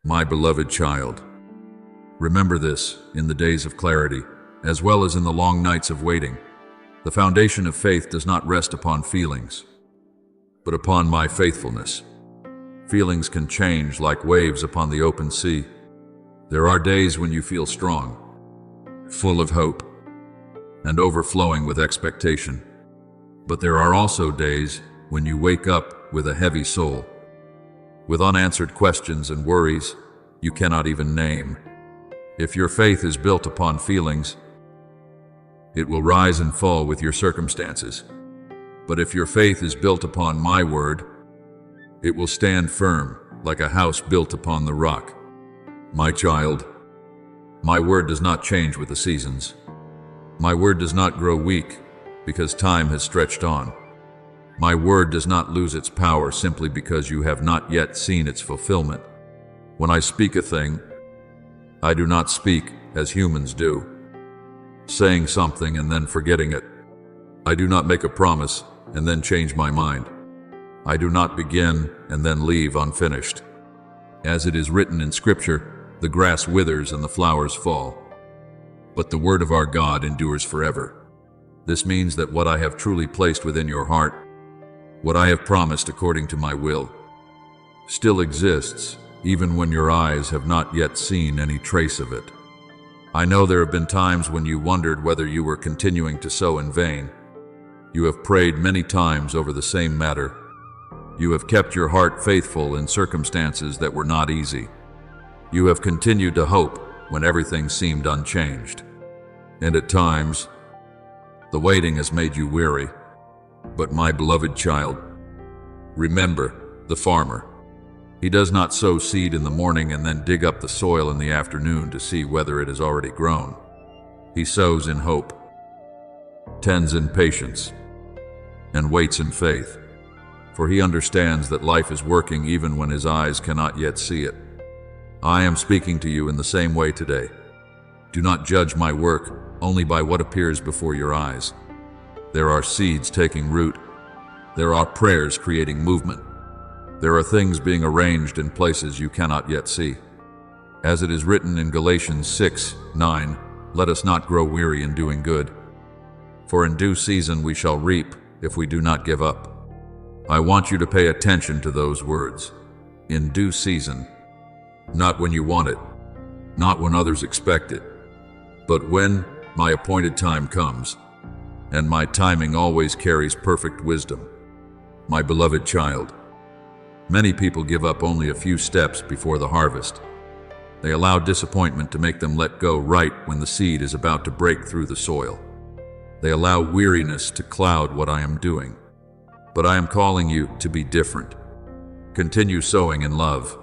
My beloved child, remember this in the days of clarity, as well as in the long nights of waiting. The foundation of faith does not rest upon feelings, but upon my faithfulness. Feelings can change like waves upon the open sea. There are days when you feel strong, full of hope, and overflowing with expectation. But there are also days when you wake up with a heavy soul, with unanswered questions and worries you cannot even name. If your faith is built upon feelings, it will rise and fall with your circumstances. But if your faith is built upon my word, it will stand firm like a house built upon the rock. My child, my word does not change with the seasons. My word does not grow weak because time has stretched on. My word does not lose its power simply because you have not yet seen its fulfillment. When I speak a thing, I do not speak as humans do, saying something and then forgetting it. I do not make a promise and then change my mind. I do not begin and then leave unfinished. As it is written in Scripture, the grass withers and the flowers fall, but the word of our God endures forever. This means that what I have truly placed within your heart, what I have promised according to my will, still exists even when your eyes have not yet seen any trace of it. I know there have been times when you wondered whether you were continuing to sow in vain. You have prayed many times over the same matter. You have kept your heart faithful in circumstances that were not easy. You have continued to hope when everything seemed unchanged. And at times, the waiting has made you weary. But my beloved child, remember the farmer. He does not sow seed in the morning and then dig up the soil in the afternoon to see whether it has already grown. He sows in hope, tends in patience, and waits in faith, for he understands that life is working even when his eyes cannot yet see it. I am speaking to you in the same way today. Do not judge my work only by what appears before your eyes. There are seeds taking root. There are prayers creating movement. There are things being arranged in places you cannot yet see. As it is written in Galatians 6:9, let us not grow weary in doing good, for in due season we shall reap if we do not give up. I want you to pay attention to those words. In due season. Not when you want it, not when others expect it, but when my appointed time comes, and my timing always carries perfect wisdom. My beloved child, many people give up only a few steps before the harvest. They allow disappointment to make them let go right when the seed is about to break through the soil. They allow weariness to cloud what I am doing. But I am calling you to be different. Continue sowing in love.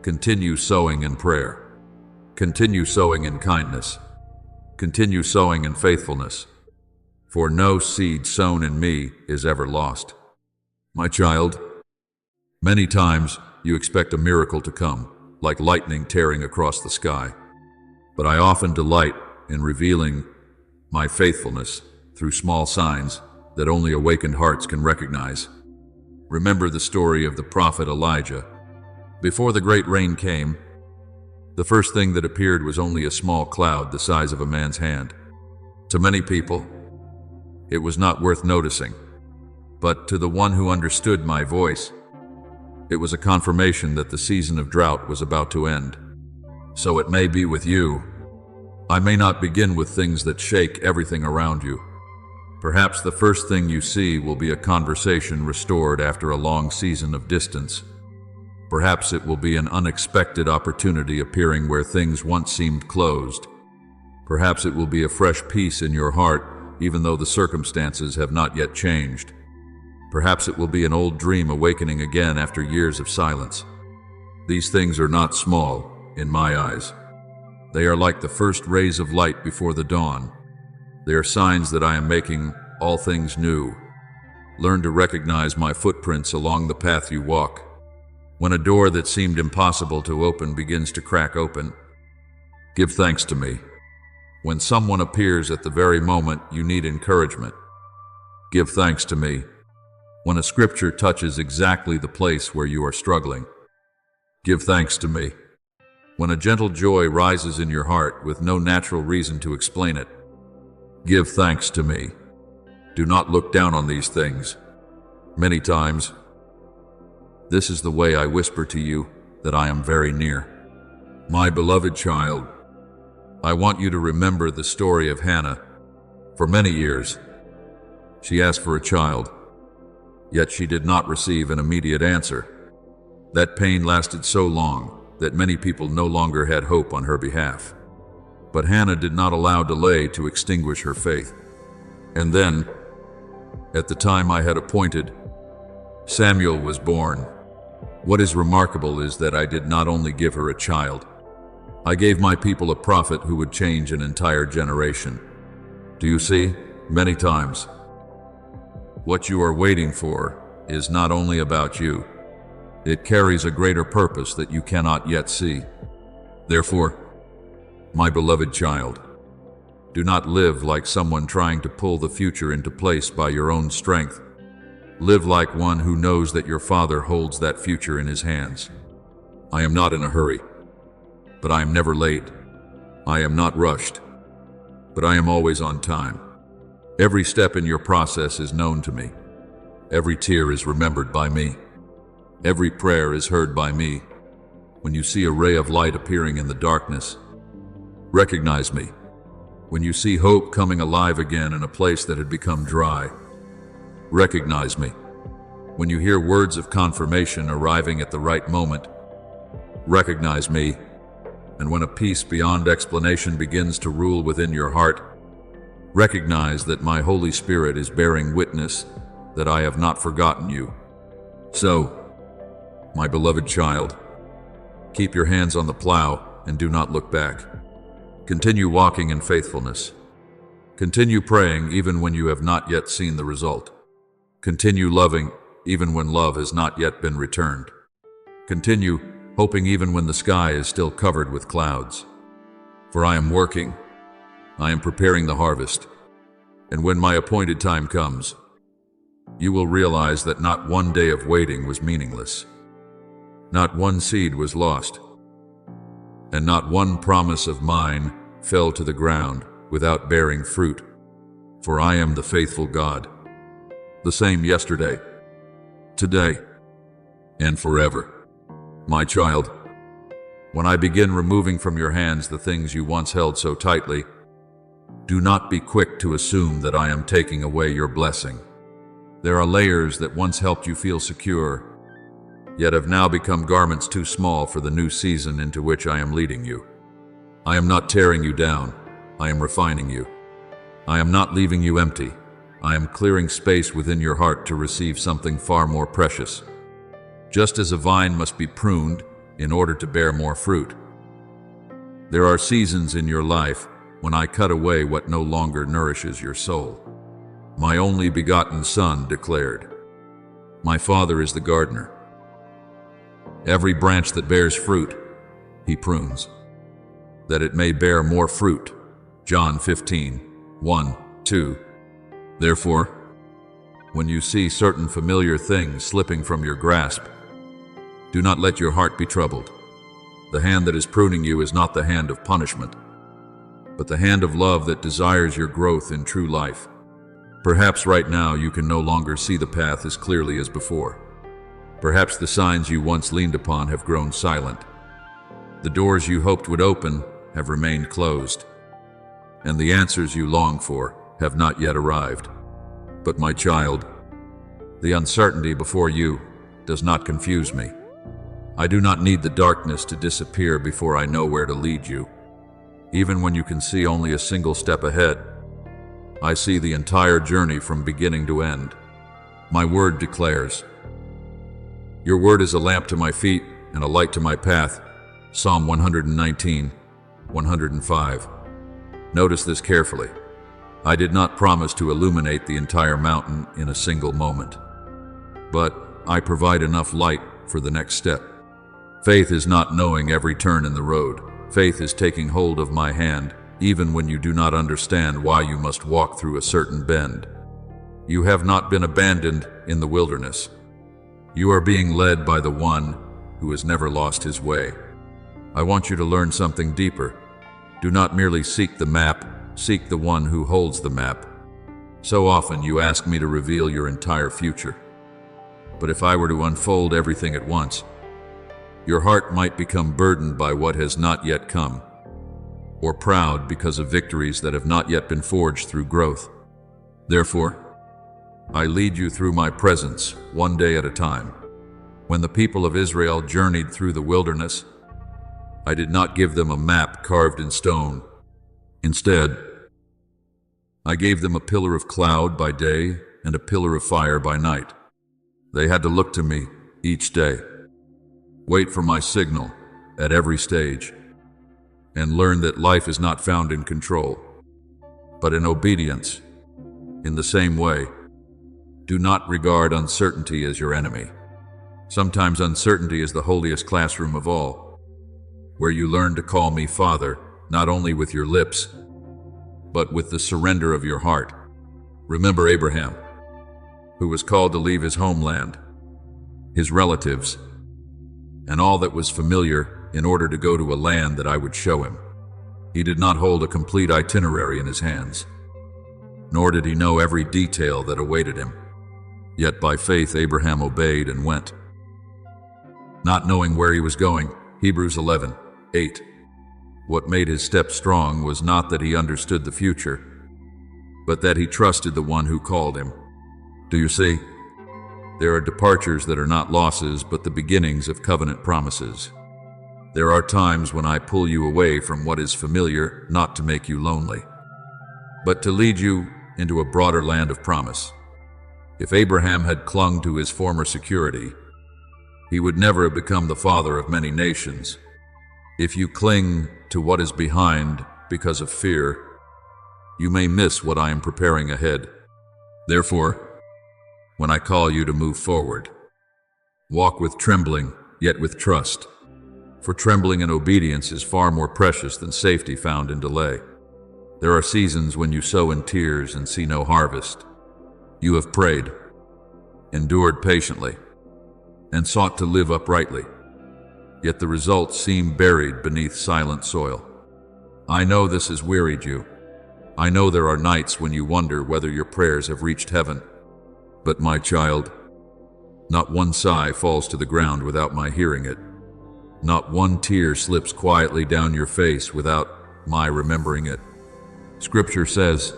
Continue sowing in prayer. Continue sowing in kindness. Continue sowing in faithfulness. For no seed sown in me is ever lost. My child, many times you expect a miracle to come, like lightning tearing across the sky. But I often delight in revealing my faithfulness through small signs that only awakened hearts can recognize. Remember the story of the prophet Elijah. Before the great rain came, the first thing that appeared was only a small cloud the size of a man's hand. To many people, it was not worth noticing, but to the one who understood my voice, it was a confirmation that the season of drought was about to end. So it may be with you. I may not begin with things that shake everything around you. Perhaps the first thing you see will be a conversation restored after a long season of distance. Perhaps it will be an unexpected opportunity appearing where things once seemed closed. Perhaps it will be a fresh peace in your heart, even though the circumstances have not yet changed. Perhaps it will be an old dream awakening again after years of silence. These things are not small, in my eyes. They are like the first rays of light before the dawn. They are signs that I am making all things new. Learn to recognize my footprints along the path you walk. When a door that seemed impossible to open begins to crack open, give thanks to me. When someone appears at the very moment you need encouragement, give thanks to me. When a scripture touches exactly the place where you are struggling, give thanks to me. when a gentle joy rises in your heart with no natural reason to explain it. Give thanks to me. Do not look down on these things. Many times, this is the way I whisper to you that I am very near. My beloved child, I want you to remember the story of Hannah. For many years, she asked for a child, yet she did not receive an immediate answer. That pain lasted so long that many people no longer had hope on her behalf. But Hannah did not allow delay to extinguish her faith. And then, at the time I had appointed, Samuel was born. What is remarkable is that I did not only give her a child, I gave my people a prophet who would change an entire generation. Do you see? Many times, what you are waiting for is not only about you, it carries a greater purpose that you cannot yet see. Therefore, my beloved child, do not live like someone trying to pull the future into place by your own strength. Live like one who knows that your Father holds that future in his hands. I am not in a hurry, but I am never late. I am not rushed, but I am always on time. Every step in your process is known to me. Every tear is remembered by me. Every prayer is heard by me. When you see a ray of light appearing in the darkness, recognize me. When you see hope coming alive again in a place that had become dry, recognize me. When you hear words of confirmation arriving at the right moment, recognize me. And when a peace beyond explanation begins to rule within your heart, recognize that my Holy Spirit is bearing witness that I have not forgotten you. So, my beloved child, keep your hands on the plow and do not look back. Continue walking in faithfulness. Continue praying even when you have not yet seen the result. Continue loving even when love has not yet been returned. Continue hoping even when the sky is still covered with clouds. For I am working. I am preparing the harvest. And when my appointed time comes, you will realize that not one day of waiting was meaningless. Not one seed was lost. And not one promise of mine fell to the ground without bearing fruit. For I am the faithful God, the same yesterday, today, and forever. My child, when I begin removing from your hands the things you once held so tightly, do not be quick to assume that I am taking away your blessing. There are layers that once helped you feel secure, yet have now become garments too small for the new season into which I am leading you. I am not tearing you down, I am refining you. I am not leaving you empty, I am clearing space within your heart to receive something far more precious. Just as a vine must be pruned in order to bear more fruit, there are seasons in your life when I cut away what no longer nourishes your soul. My only begotten Son declared, "My Father is the gardener. Every branch that bears fruit, he prunes, that it may bear more fruit." John 15, 1, 2. Therefore, when you see certain familiar things slipping from your grasp, do not let your heart be troubled. The hand that is pruning you is not the hand of punishment, but the hand of love that desires your growth in true life. Perhaps right now you can no longer see the path as clearly as before. Perhaps the signs you once leaned upon have grown silent. The doors you hoped would open have remained closed, and the answers you long for have not yet arrived. But my child, the uncertainty before you does not confuse me. I do not need the darkness to disappear before I know where to lead you. Even when you can see only a single step ahead, I see the entire journey from beginning to end. My word declares, "Your word is a lamp to my feet and a light to my path." Psalm 119, 105. Notice this carefully. I did not promise to illuminate the entire mountain in a single moment, but I provide enough light for the next step. Faith is not knowing every turn in the road. Faith is taking hold of my hand, even when you do not understand why you must walk through a certain bend. You have not been abandoned in the wilderness. You are being led by the one who has never lost his way. I want you to learn something deeper. Do not merely seek the map, seek the one who holds the map. So often you ask me to reveal your entire future. But if I were to unfold everything at once, your heart might become burdened by what has not yet come, or proud because of victories that have not yet been forged through growth. Therefore, I lead you through my presence, one day at a time. When the people of Israel journeyed through the wilderness, I did not give them a map carved in stone. Instead, I gave them a pillar of cloud by day and a pillar of fire by night. They had to look to me each day, wait for my signal at every stage, and learn that life is not found in control, but in obedience. In the same way, do not regard uncertainty as your enemy. Sometimes uncertainty is the holiest classroom of all, where you learn to call me Father, not only with your lips, but with the surrender of your heart. Remember Abraham, who was called to leave his homeland, his relatives, and all that was familiar in order to go to a land that I would show him. He did not hold a complete itinerary in his hands, nor did he know every detail that awaited him. Yet by faith Abraham obeyed and went, not knowing where he was going. Hebrews 11:8. What made his step strong was not that he understood the future, but that he trusted the one who called him. Do you see? There are departures that are not losses, but the beginnings of covenant promises. There are times when I pull you away from what is familiar, not to make you lonely, but to lead you into a broader land of promise. If Abraham had clung to his former security, he would never have become the father of many nations. If you cling to what is behind because of fear, you may miss what I am preparing ahead. Therefore, when I call you to move forward, walk with trembling, yet with trust. For trembling and obedience is far more precious than safety found in delay. There are seasons when you sow in tears and see no harvest. You have prayed, endured patiently, and sought to live uprightly, yet the results seem buried beneath silent soil. I know this has wearied you. I know there are nights when you wonder whether your prayers have reached heaven. But my child, not one sigh falls to the ground without my hearing it. Not one tear slips quietly down your face without my remembering it. Scripture says,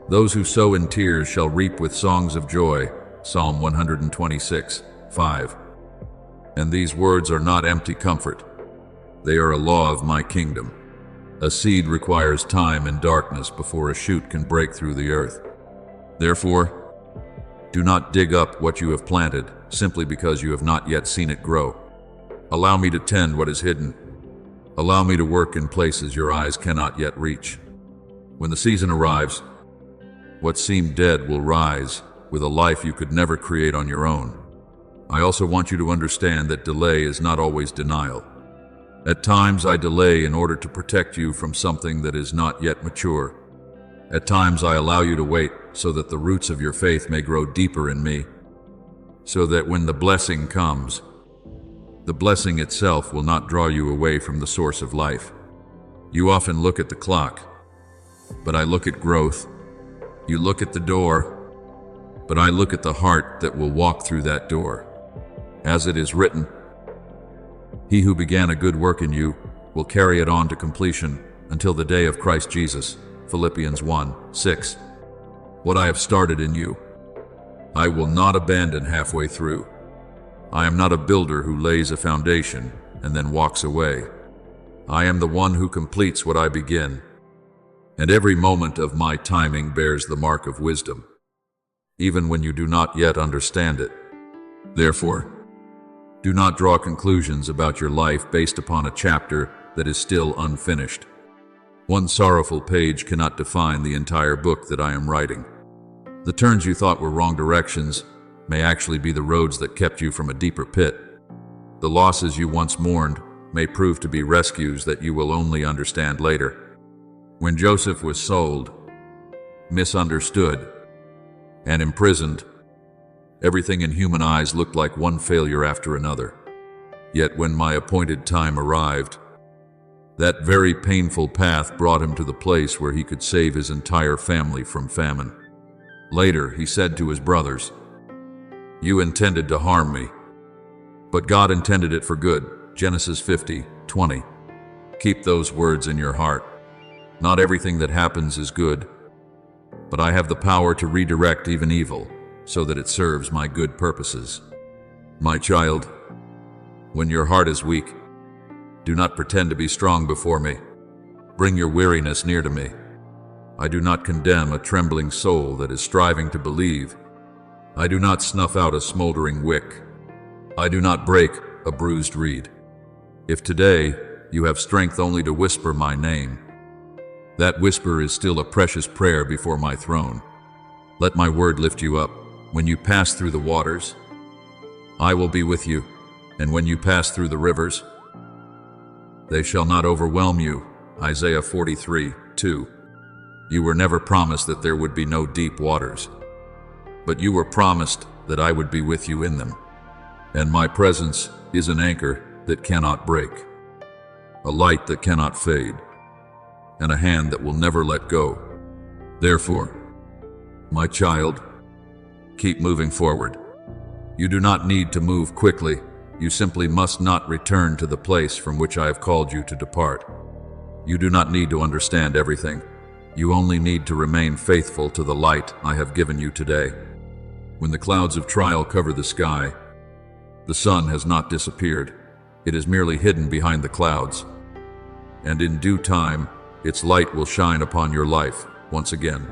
"Those who sow in tears shall reap with songs of joy." Psalm 126:5. And these words are not empty comfort. They are a law of my kingdom. A seed requires time and darkness before a shoot can break through the earth. Therefore, do not dig up what you have planted simply because you have not yet seen it grow. Allow me to tend what is hidden. Allow me to work in places your eyes cannot yet reach. When the season arrives, what seemed dead will rise with a life you could never create on your own. I also want you to understand that delay is not always denial. At times I delay in order to protect you from something that is not yet mature. At times I allow you to wait so that the roots of your faith may grow deeper in me, so that when the blessing comes, the blessing itself will not draw you away from the source of life. You often look at the clock, but I look at growth. You look at the door, but I look at the heart that will walk through that door. As it is written, "He who began a good work in you will carry it on to completion until the day of Christ Jesus." Philippians 1:6. What I have started in you, I will not abandon halfway through. I am not a builder who lays a foundation and then walks away. I am the one who completes what I begin, and every moment of my timing bears the mark of wisdom, even when you do not yet understand it. Therefore, do not draw conclusions about your life based upon a chapter that is still unfinished. One sorrowful page cannot define the entire book that I am writing. The turns you thought were wrong directions may actually be the roads that kept you from a deeper pit. The losses you once mourned may prove to be rescues that you will only understand later. When Joseph was sold, misunderstood, and imprisoned, everything in human eyes looked like one failure after another. Yet when my appointed time arrived, that very painful path brought him to the place where he could save his entire family from famine. Later, he said to his brothers, "You intended to harm me, but God intended it for good." Genesis 50:20. Keep those words in your heart. Not everything that happens is good, but I have the power to redirect even evil so that it serves my good purposes. My child, when your heart is weak, do not pretend to be strong before me. Bring your weariness near to me. I do not condemn a trembling soul that is striving to believe. I do not snuff out a smoldering wick. I do not break a bruised reed. If today you have strength only to whisper my name, that whisper is still a precious prayer before my throne. Let my word lift you up. When you pass through the waters, I will be with you, and when you pass through the rivers, they shall not overwhelm you. Isaiah 43:2. You were never promised that there would be no deep waters, but you were promised that I would be with you in them. And my presence is an anchor that cannot break, a light that cannot fade, and a hand that will never let go. Therefore, my child, keep moving forward. You do not need to move quickly. You simply must not return to the place from which I have called you to depart. You do not need to understand everything. You only need to remain faithful to the light I have given you today. When the clouds of trial cover the sky, the sun has not disappeared. It is merely hidden behind the clouds. And in due time, its light will shine upon your life once again.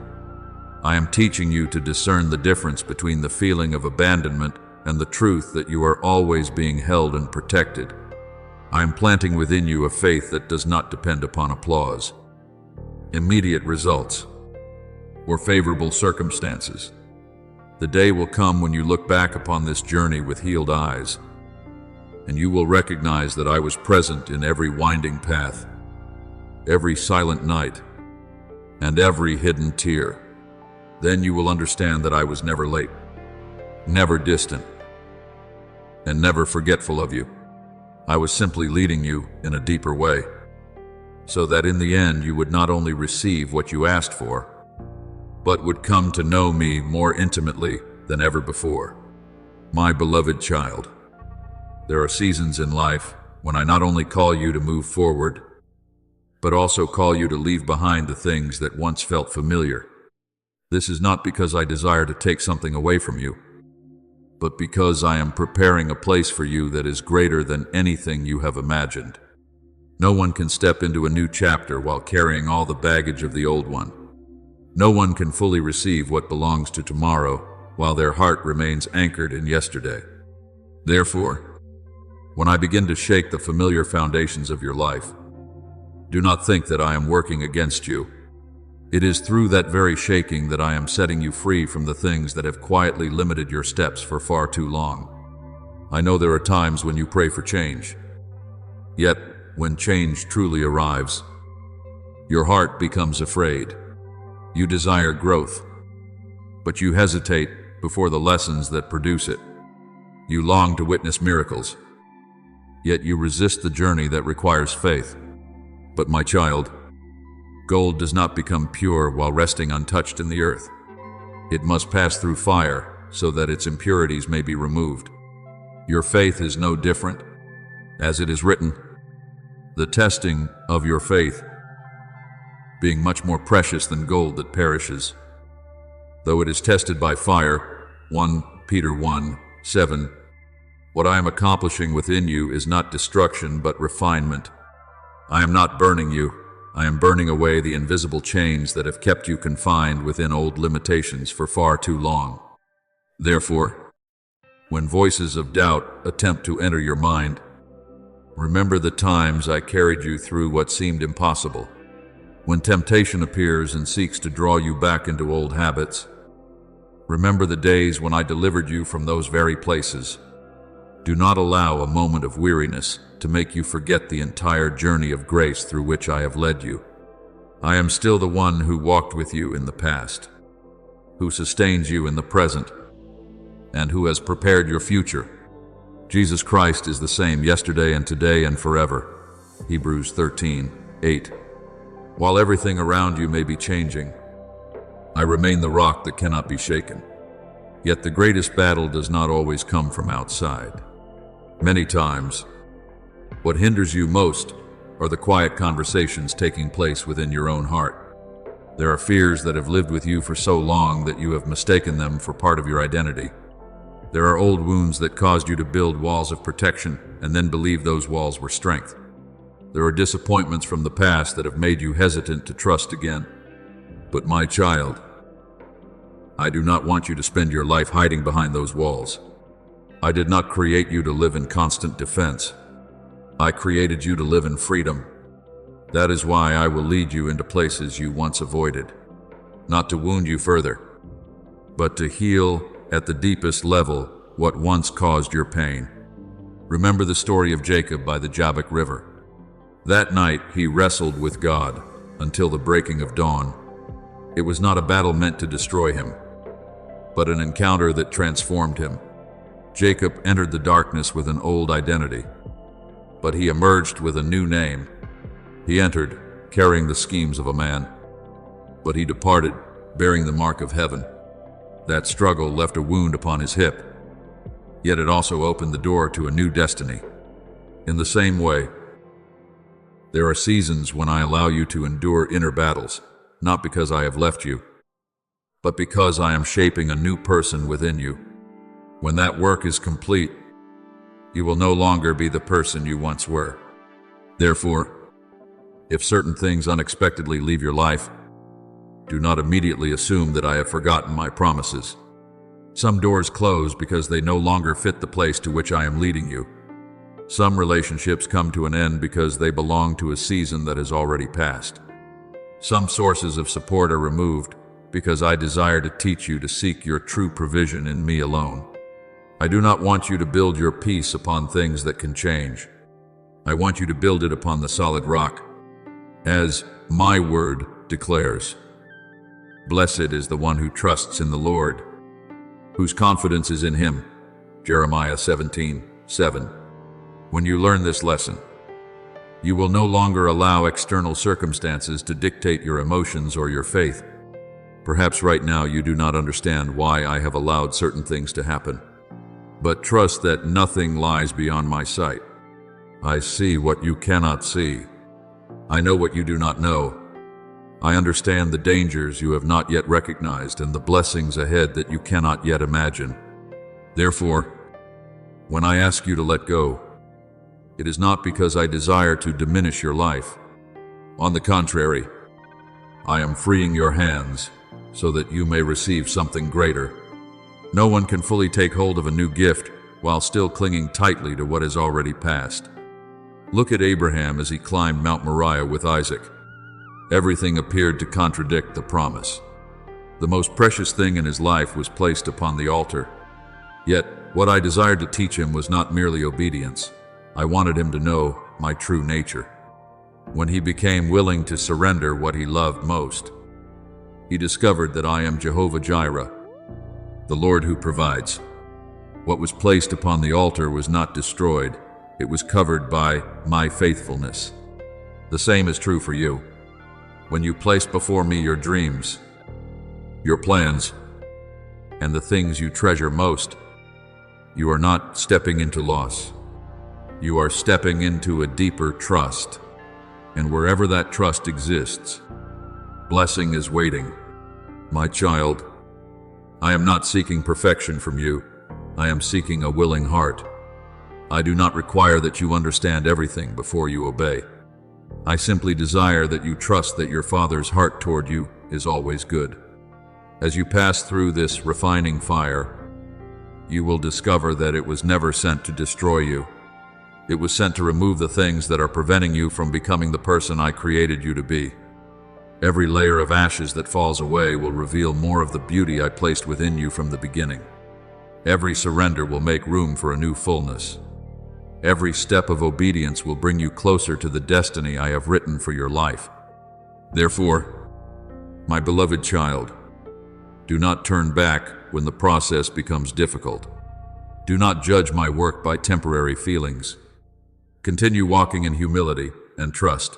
I am teaching you to discern the difference between the feeling of abandonment and the truth that you are always being held and protected. I am planting within you a faith that does not depend upon applause, immediate results, or favorable circumstances. The day will come when you look back upon this journey with healed eyes, and you will recognize that I was present in every winding path, every silent night, and every hidden tear. Then you will understand that I was never late, never distant, and never forgetful of you. I was simply leading you in a deeper way, so that in the end you would not only receive what you asked for, but would come to know me more intimately than ever before. My beloved child, there are seasons in life when I not only call you to move forward, but also call you to leave behind the things that once felt familiar. This is not because I desire to take something away from you, but because I am preparing a place for you that is greater than anything you have imagined. No one can step into a new chapter while carrying all the baggage of the old one. No one can fully receive what belongs to tomorrow while their heart remains anchored in yesterday. Therefore, when I begin to shake the familiar foundations of your life, do not think that I am working against you. It is through that very shaking that I am setting you free from the things that have quietly limited your steps for far too long. I know there are times when you pray for change. Yet, when change truly arrives, your heart becomes afraid. You desire growth, but you hesitate before the lessons that produce it. You long to witness miracles, yet you resist the journey that requires faith. But my child, gold does not become pure while resting untouched in the earth. It must pass through fire so that its impurities may be removed. Your faith is no different. As it is written, the testing of your faith being much more precious than gold that perishes, though it is tested by fire. 1 Peter 1:7. What I am accomplishing within you is not destruction but refinement. I am not burning you. I am burning away the invisible chains that have kept you confined within old limitations for far too long. Therefore, when voices of doubt attempt to enter your mind, remember the times I carried you through what seemed impossible. When temptation appears and seeks to draw you back into old habits, remember the days when I delivered you from those very places. Do not allow a moment of weariness to make you forget the entire journey of grace through which I have led you. I am still the one who walked with you in the past, who sustains you in the present, and who has prepared your future. Jesus Christ is the same yesterday and today and forever. Hebrews 13:8. While everything around you may be changing, I remain the rock that cannot be shaken. Yet the greatest battle does not always come from outside. Many times, what hinders you most are the quiet conversations taking place within your own heart. There are fears that have lived with you for so long that you have mistaken them for part of your identity. There are old wounds that caused you to build walls of protection and then believe those walls were strength. There are disappointments from the past that have made you hesitant to trust again. But my child, I do not want you to spend your life hiding behind those walls. I did not create you to live in constant defense. I created you to live in freedom. That is why I will lead you into places you once avoided, not to wound you further, but to heal at the deepest level what once caused your pain. Remember the story of Jacob by the Jabbok River. That night he wrestled with God until the breaking of dawn. It was not a battle meant to destroy him, but an encounter that transformed him. Jacob entered the darkness with an old identity, but he emerged with a new name. He entered carrying the schemes of a man, but he departed bearing the mark of heaven. That struggle left a wound upon his hip, yet it also opened the door to a new destiny. In the same way, there are seasons when I allow you to endure inner battles, not because I have left you, but because I am shaping a new person within you. When that work is complete, you will no longer be the person you once were. Therefore, if certain things unexpectedly leave your life, do not immediately assume that I have forgotten my promises. Some doors close because they no longer fit the place to which I am leading you. Some relationships come to an end because they belong to a season that has already passed. Some sources of support are removed because I desire to teach you to seek your true provision in me alone. I do not want you to build your peace upon things that can change. I want you to build it upon the solid rock, as my word declares. Blessed is the one who trusts in the Lord, whose confidence is in him. Jeremiah 17:7. When you learn this lesson, you will no longer allow external circumstances to dictate your emotions or your faith. Perhaps right now you do not understand why I have allowed certain things to happen, but trust that nothing lies beyond my sight. I see what you cannot see. I know what you do not know. I understand the dangers you have not yet recognized and the blessings ahead that you cannot yet imagine. Therefore, when I ask you to let go, it is not because I desire to diminish your life. On the contrary, I am freeing your hands so that you may receive something greater. No one can fully take hold of a new gift while still clinging tightly to what has already passed. Look at Abraham as he climbed Mount Moriah with Isaac. Everything appeared to contradict the promise. The most precious thing in his life was placed upon the altar. Yet, what I desired to teach him was not merely obedience. I wanted him to know my true nature. When he became willing to surrender what he loved most, he discovered that I am Jehovah Jireh, the Lord who provides. What was placed upon the altar was not destroyed. It was covered by my faithfulness. The same is true for you. When you place before me your dreams, your plans, and the things you treasure most, you are not stepping into loss. You are stepping into a deeper trust. And wherever that trust exists, blessing is waiting. My child, I am not seeking perfection from you. I am seeking a willing heart. I do not require that you understand everything before you obey. I simply desire that you trust that your Father's heart toward you is always good. As you pass through this refining fire, you will discover that it was never sent to destroy you. It was sent to remove the things that are preventing you from becoming the person I created you to be. Every layer of ashes that falls away will reveal more of the beauty I placed within you from the beginning. Every surrender will make room for a new fullness. Every step of obedience will bring you closer to the destiny I have written for your life. Therefore, my beloved child, do not turn back when the process becomes difficult. Do not judge my work by temporary feelings. Continue walking in humility and trust.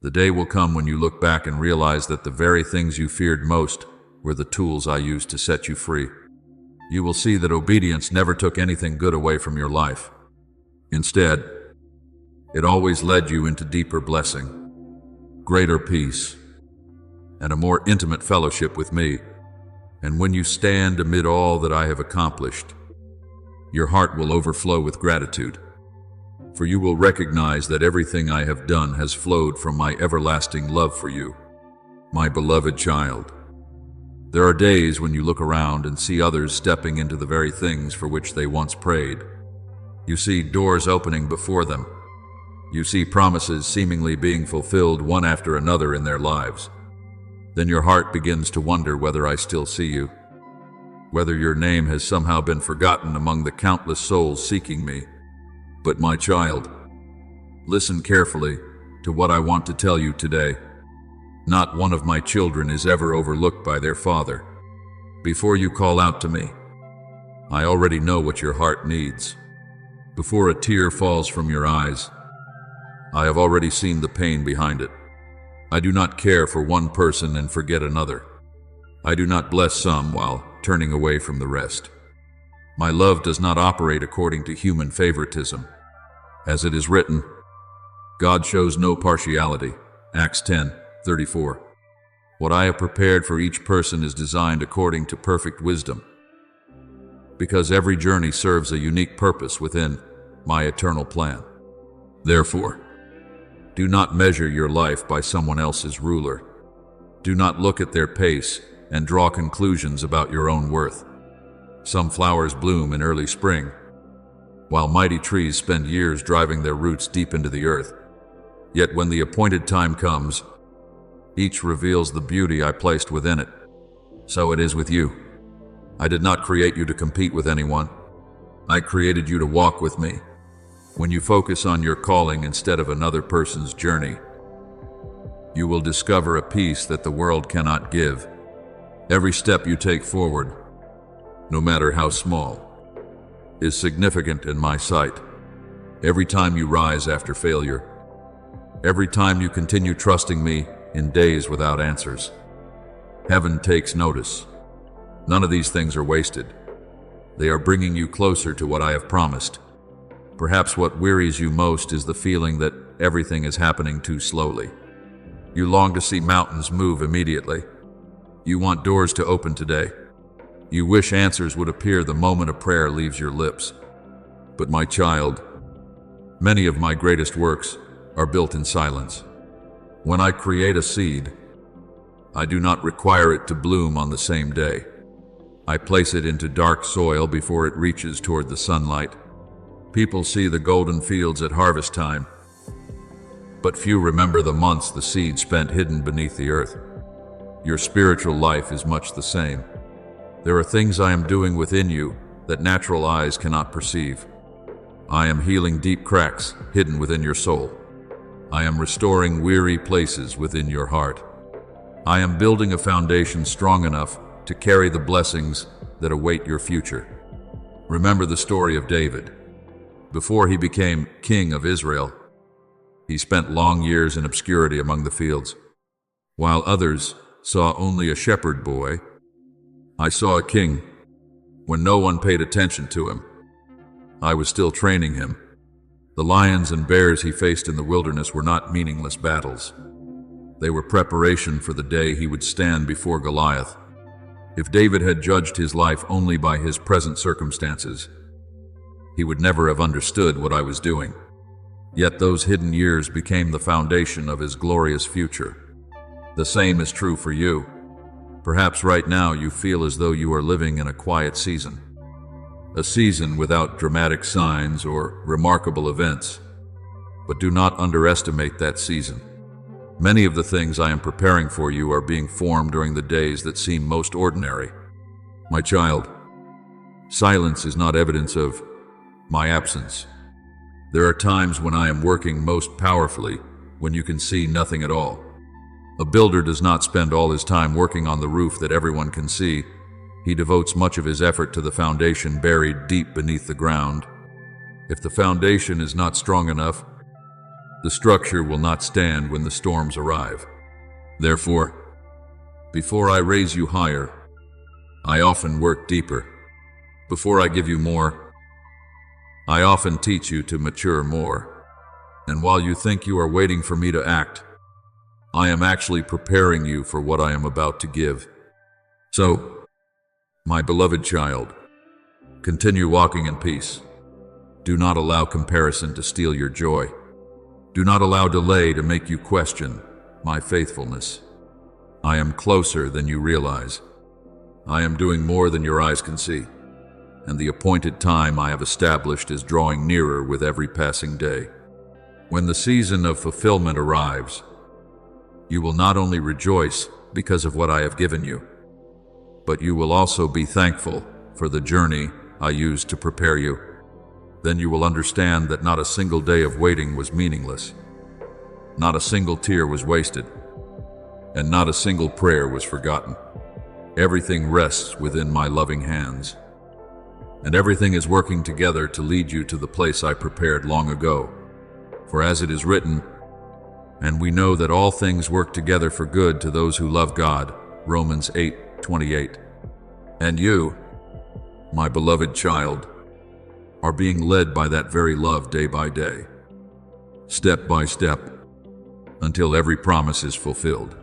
The day will come when you look back and realize that the very things you feared most were the tools I used to set you free. You will see that obedience never took anything good away from your life. Instead, it always led you into deeper blessing, greater peace, and a more intimate fellowship with me. And when you stand amid all that I have accomplished, your heart will overflow with gratitude, for you will recognize that everything I have done has flowed from my everlasting love for you, my beloved child. There are days when you look around and see others stepping into the very things for which they once prayed. You see doors opening before them. You see promises seemingly being fulfilled one after another in their lives. Then your heart begins to wonder whether I still see you, whether your name has somehow been forgotten among the countless souls seeking me. But my child, listen carefully to what I want to tell you today. Not one of my children is ever overlooked by their father. Before you call out to me, I already know what your heart needs. Before a tear falls from your eyes, I have already seen the pain behind it. I do not care for one person and forget another. I do not bless some while turning away from the rest. My love does not operate according to human favoritism. As it is written, God shows no partiality. Acts 10:34. What I have prepared for each person is designed according to perfect wisdom, because every journey serves a unique purpose within my eternal plan. Therefore, do not measure your life by someone else's ruler. Do not look at their pace and draw conclusions about your own worth. Some flowers bloom in early spring, while mighty trees spend years driving their roots deep into the earth. Yet when the appointed time comes, each reveals the beauty I placed within it. So it is with you. I did not create you to compete with anyone. I created you to walk with me. When you focus on your calling instead of another person's journey, you will discover a peace that the world cannot give. Every step you take forward, no matter how small, is significant in my sight. Every time you rise after failure, every time you continue trusting me in days without answers, heaven takes notice. None of these things are wasted. They are bringing you closer to what I have promised. Perhaps what wearies you most is the feeling that everything is happening too slowly. You long to see mountains move immediately. You want doors to open today. You wish answers would appear the moment a prayer leaves your lips. But my child, many of my greatest works are built in silence. When I create a seed, I do not require it to bloom on the same day. I place it into dark soil before it reaches toward the sunlight. People see the golden fields at harvest time, but few remember the months the seed spent hidden beneath the earth. Your spiritual life is much the same. There are things I am doing within you that natural eyes cannot perceive. I am healing deep cracks hidden within your soul. I am restoring weary places within your heart. I am building a foundation strong enough to carry the blessings that await your future. Remember the story of David. Before he became king of Israel, he spent long years in obscurity among the fields. While others saw only a shepherd boy, I saw a king. When no one paid attention to him, I was still training him. The lions and bears he faced in the wilderness were not meaningless battles. They were preparation for the day he would stand before Goliath. If David had judged his life only by his present circumstances, he would never have understood what I was doing. Yet those hidden years became the foundation of his glorious future. The same is true for you. Perhaps right now you feel as though you are living in a quiet season. A season without dramatic signs or remarkable events. But do not underestimate that season. Many of the things I am preparing for you are being formed during the days that seem most ordinary. My child, silence is not evidence of my absence. There are times when I am working most powerfully, when you can see nothing at all. A builder does not spend all his time working on the roof that everyone can see. He devotes much of his effort to the foundation buried deep beneath the ground. If the foundation is not strong enough, the structure will not stand when the storms arrive. Therefore, before I raise you higher, I often work deeper. Before I give you more, I often teach you to mature more. And while you think you are waiting for me to act, I am actually preparing you for what I am about to give. So, my beloved child, continue walking in peace. Do not allow comparison to steal your joy. Do not allow delay to make you question my faithfulness. I am closer than you realize. I am doing more than your eyes can see, and the appointed time I have established is drawing nearer with every passing day. When the season of fulfillment arrives, you will not only rejoice because of what I have given you, but you will also be thankful for the journey I used to prepare you. Then you will understand that not a single day of waiting was meaningless. Not a single tear was wasted, and not a single prayer was forgotten. Everything rests within my loving hands, and everything is working together to lead you to the place I prepared long ago. For as it is written, and we know that all things work together for good to those who love God, Romans 8:28. And you, my beloved child, are being led by that very love day by day, step by step, until every promise is fulfilled.